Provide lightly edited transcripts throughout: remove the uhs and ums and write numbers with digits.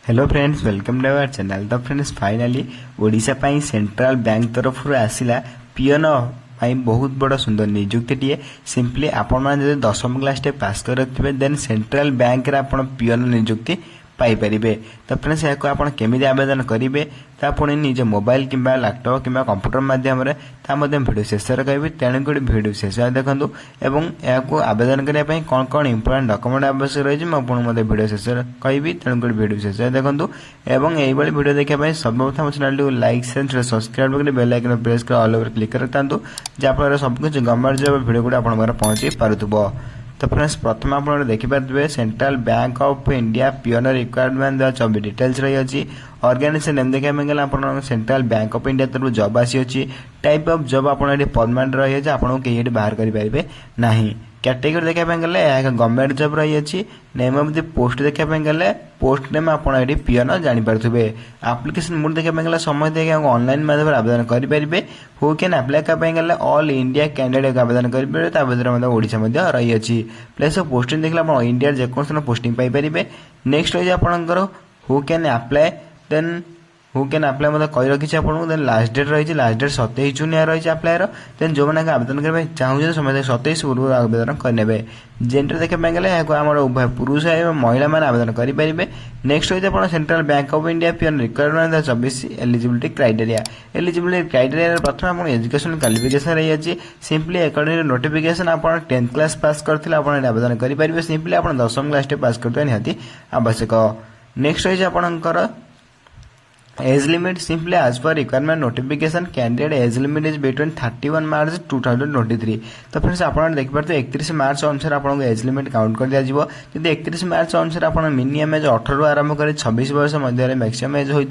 Hello friends, welcome to our channel. तो friends finally Odisha पाई central bank तरफ आसिला पियन पाई बहुत बड़ सुंदर नियुक्ति। सिंपली आपण मैंने 10वीं क्लास पास कर देन सेंट्रल बैंक पियन नियुक्ति पाइपर। तो फ्रेंड्स या आप केमी आवेदन करेंगे ता पुणी निज मोबाइल कि लैपटॉप कि कंप्यूटर माध्यम भिडियो शेष कहि तेणुक भिडियो शेष देखूँ एवं यहाँ आवेदन करने कौन कौन इंपोर्टेंट डॉक्यूमेंट आवश्यक रही है मुझे भिडियो शेष कहि तेणुक भिडियो शेष देखूँ एवं यही भिडियो देखा सर्वप्रथम चैनल को लाइक शेयर सब्सक्राइब कर बेल आइकन प्रेस कर ऑल ओवर क्लिक करता जहाँफल सबकिछ गवर्नमेंट जॉब भिडियो गुड़ा आप पहुँची पारुथबो। तो फ्रेंड्स प्रथम आप देखिपारे central bank of India peon requirement job details रही अच्छी। ऑर्गेनाइजेशन नेम देखा गला आप सेंट्रल बैंक ऑफ इंडिया तरफ जॉब आसी टाइप ऑफ जॉब आप परमानेंट रही है आपको कहीं बाहर करेंगे ना। कैटेगरी देखा गले गवर्नमेंट जॉब रही अच्छी। नेम ऑफ द पोस्ट देखा गले पोस्ट नेम आप पियन जानीपे। आप्लिकेसन मोड देखा गला समय देखिए ऑनलाइन माध्यम आवेदन करेंगे। हु कैन अप्लाई करने ऑल इंडिया कैंडिडेट आवेदन करेंगे ओडिशा रही अच्छी। प्लेस ऑफ पोस्टिंग देखला आप इंडिया जेकोसी पोस्टिंग पाइपर। नेक्स्ट रही आपंकर who can apply then who can apply मतलब कही रखी आपको। देन लास्ट डेट रही लास्ट डेट 27 जून रही अप्लायर। देन जो मैंने आवेदन करने चाहूँ समय 27 पूर्व आवेदन करेंगे। जेंडर देखा गले आम उभय पुरुष एवं महिला मैंने आवेदन करेंगे। नेक्स्ट रही आप central bank of India peon requirement 24 eligibility criteria. Eligibility criteria प्रथम आप एजुकेशन क्वालिफिकेशन रही है। सिंपली अकॉर्डिंग टू नोटिफिकेशन आप 10th क्लास पास करते आवेदन करेंगे। सिंपली आप 10वीं क्लास पास करते निहाती आवश्यक। नेक्स्ट रही आपंकर एज लिमिट सिंपली एज पर requirement notification candidate age limit is between 31 March 2023। तो फ्रेंड्स आप देखिए 31 मार्च अनुसार आपको एज लिमिट काउंट कर दिया। जब 31 मार्च अनुसार आप मिनिमम एज 18 आरंभ कर 26 वर्ष मध्य मैक्सिमम एज हो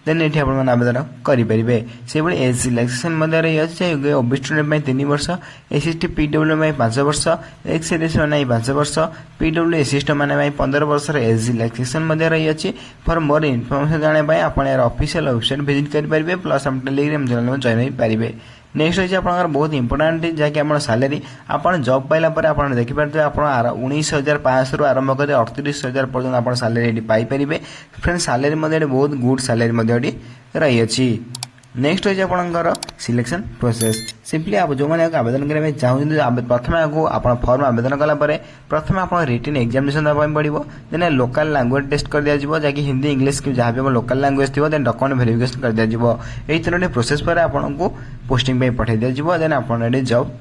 देन ये आवेदन करेंगे। से एज सिलेक्शन रही है ओबीसी स्टूडेंट 3 वर्ष, एसएसटी पीडब्ल्यू 5 वर्ष, एक्स सर्विस मैंने 5 वर्ष, पीडब्ल्यू एसएसटी मैंने 15 वर्ष एज सिलेक्शन रही है। फॉर मोर इनफॉर्मेशन जानापी आप ऑफिशियल वेबसाइट विजिट करेंगे प्लस आप टेलीग्राम चैनल में जॉइन हो पारे। नेक्स्ट रही आप बहुत इंपोर्टाट जहाँकि आप सैलरी आप जॉब पाइला आप देखिए आप 19,500 रु आरंभ कर 38,000 पर्यटन आप सैलरी पाइपर। फ्रेंड्स सैलरी बहुत गुड सैलरी रही अच्छी। नेक्स्ट रही आपंकर सिलेक्शन प्रोसेस। सिंपली आप जो मैंने आवेदन करने चाहते प्रथम आप फॉर्म आवेदन कलापर प्रथम आप रिटन एग्जामिनेशन देवाई पड़ो। देन लोकल लैंग्वेज टेस्ट कर दिया जहाँकि हिंदी इंग्लिश की जहाँ भी लोकल लैंग्वेज थी देन डॉक्यूमेंट वेरिफिकेशन कर दिया। यही 3टी प्रोसेस पर आपको पोस्टिंग पठाई दिया देन आप जॉब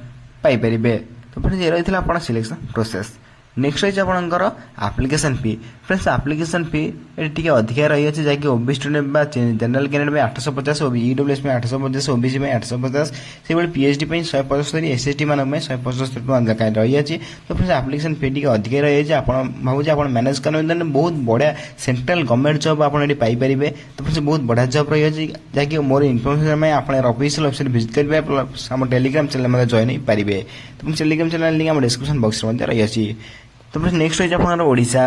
पाइपर। तो फ्रेंड्स ये रही आप सिलेक्शन प्रोसेस। नेक्स्ट रही आपंकर आप्लिकेशन फी। फ्रेंड्स आप्लिकेशन फी ये अधिका रही है जहाँकि OBC student general candidate 850, EWS 850, OBC 850, से पीएचडी 175, एसएसटी मान 175 टका रही है। तो फ्रेंड्स आप्लिकेशन फी टी अधिक रही है। आप भावुँ आप मैनेज करेंगे बहुत बढ़िया सेंट्रल गवर्नमेंट जॉब आपड़ी पाइपर। तो फ्रेंड्स बहुत बढ़िया जॉब रही है जहाँकि मोर इनफर्मेशन आप ऑफिशियल वेबसाइट विजिट करेंगे प्लस आम टेलीग्राम चैनल में जॉइन हो पारे। तो टेलीग्राम चैनल लिंक आम डिस्क्रिप्शन बॉक्स में रही है। तो फ्रेंड्स नेक्स्ट रही आप ओडिशा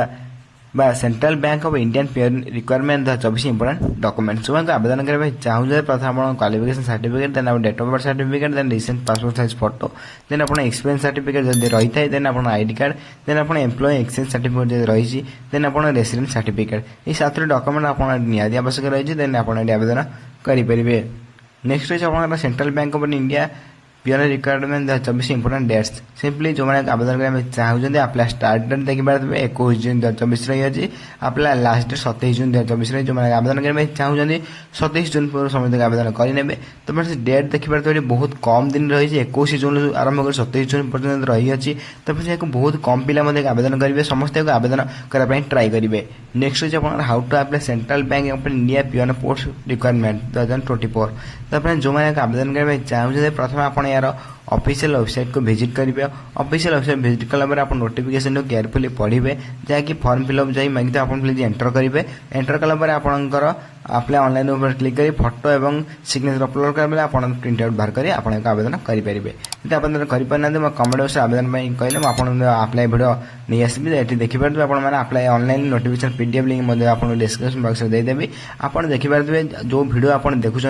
बा central bank of Indian peon requirement 24 important document. जो आवेदन करने चाहूँ प्रथम आप क्वालिफिकेशन सर्टिफिकेट देन आप date of birth certificate then recent passport size photo then आप एक्सपीरियंस सर्टिफिकेट जब रही है देन आप आईडी कार्ड देन आप एम्प्लॉय एक्सचेंज सर्टिफिकेट जब रही देन आप रेसिडेंट सर्टिफिकेट ये 7टी डॉक्यूमेंट आप निहाती आवश्यक रही देन आप आवेदन करेंगे। नेक्स्ट रही आप central bank of India peon requirement 24 important dates. Simply जो मैंने आवेदन करने चाहते आप स्टार्ट डेट देखिए 21 जून 2024 रही है। आप लास्ट डेट 27 जून 2024 रही जो मैंने आवेदन करने चाहते 27 जून पूर्व समय तक आवेदन करेंगे। तो मैं डेट देखिए बहुत कम दिन रही है 21 जून आरंभ कर 27 जून पर्यटन रही है। तो फिर यहाँ बहुत कम पिला आवेदन करेंगे समस्त आवेदन करने ट्राई करेंगे। नेक्स्ट रही आप how to apply central bank of India peon post requirement 2024। तो अपने जो मैंने आवेदन करने चाहते प्रथम आप यार ऑफिशियल वेबसाइट को विजिट करेंगे। ऑफिशियल वेबसाइट विजिट कलापर आप नोटिफिकेशन को केयरफुली पढ़े जहाँकि फॉर्म फिलअप जाए मांगते आप प्लीज एंटर करेंगे। एंटर कलापर आपंकर अप्लाई ऑनलाइन ऊपर क्लिक कर फोटो और सिग्नेचर अपलोड करेंगे आप प्रिंट आउट बाहर कर आवेदन करेंगे। यदि आवेदन करें मैं कमेंट बॉक्स आवेदन कहले मुझे अप्लाई भिडियो नहीं आसबि ये देखिपारे आपने apply online notification PDF link आपको डिस्क्रिप्शन बॉक्स में देदेवी। आप देखिपारे जो वीडियो आप देखुं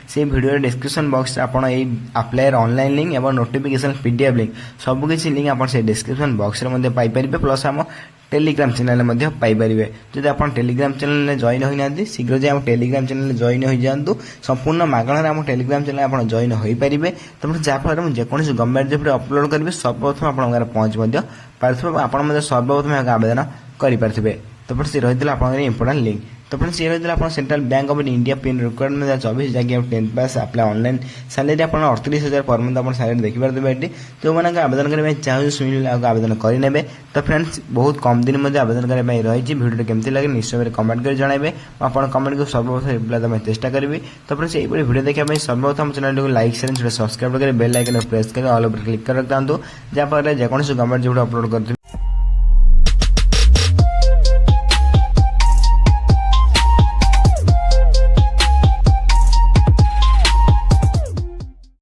से वीडियो डिस्क्रिप्शन बॉक्स आप अप्लायर ऑनलाइन लिंक और नोटिफिकेशन पीडीएफ लिंक सबकि लिंक आप डिस्क्रिप्शन बॉक्स में पाइपर प्लस आम टेलीग्राम चैनल में पाइपर। जदि आप टेलीग्राम चैनल जॉइन होना शीघ्र जाए टेलीग्राम चैनल जॉइन हो जातु संपूर्ण मागणार आम टेलीग्राम चैनल आप जॉइन हो पारे। तो जहाँफल मुझे जेकोसी गवर्नमेंट जब अपलोड करेंगे सर्वप्रथम आप पहुँच पारे आप सर्वप्रथम आवेदन करेंगे। तो सी रही है इंपोर्टाट लिंक। तो फ्रेंड्स ये रही है central bank of India pin requirement 2024 जैसे 10th पास अप्लाई ऑनलाइन सैलरी आप 38,000 पर मंथ आप सैलरी देखिए। जो मैंने आवेदन करने चाहिए सुनिल आवेदन करेंगे। तो फ्रेंड्स बहुत कम दिन में आवेदन करने रही वीडियो केमती लगे निश्चय कमेंट कर जनइबे आप कमेंट को सर्वप्रथम रिप्लाई देवाई चेष्टा करी। तो फ्रेंड्स ये वीडियो देखा सर्वप्रथम चैनल को लाइक शेयर सब्सक्राइब कर बेल आइकन प्रेस कर ऑल पर क्लिक कर रखता जहाँफल जेकोसी गवर्नमेंट जो अपलोड कर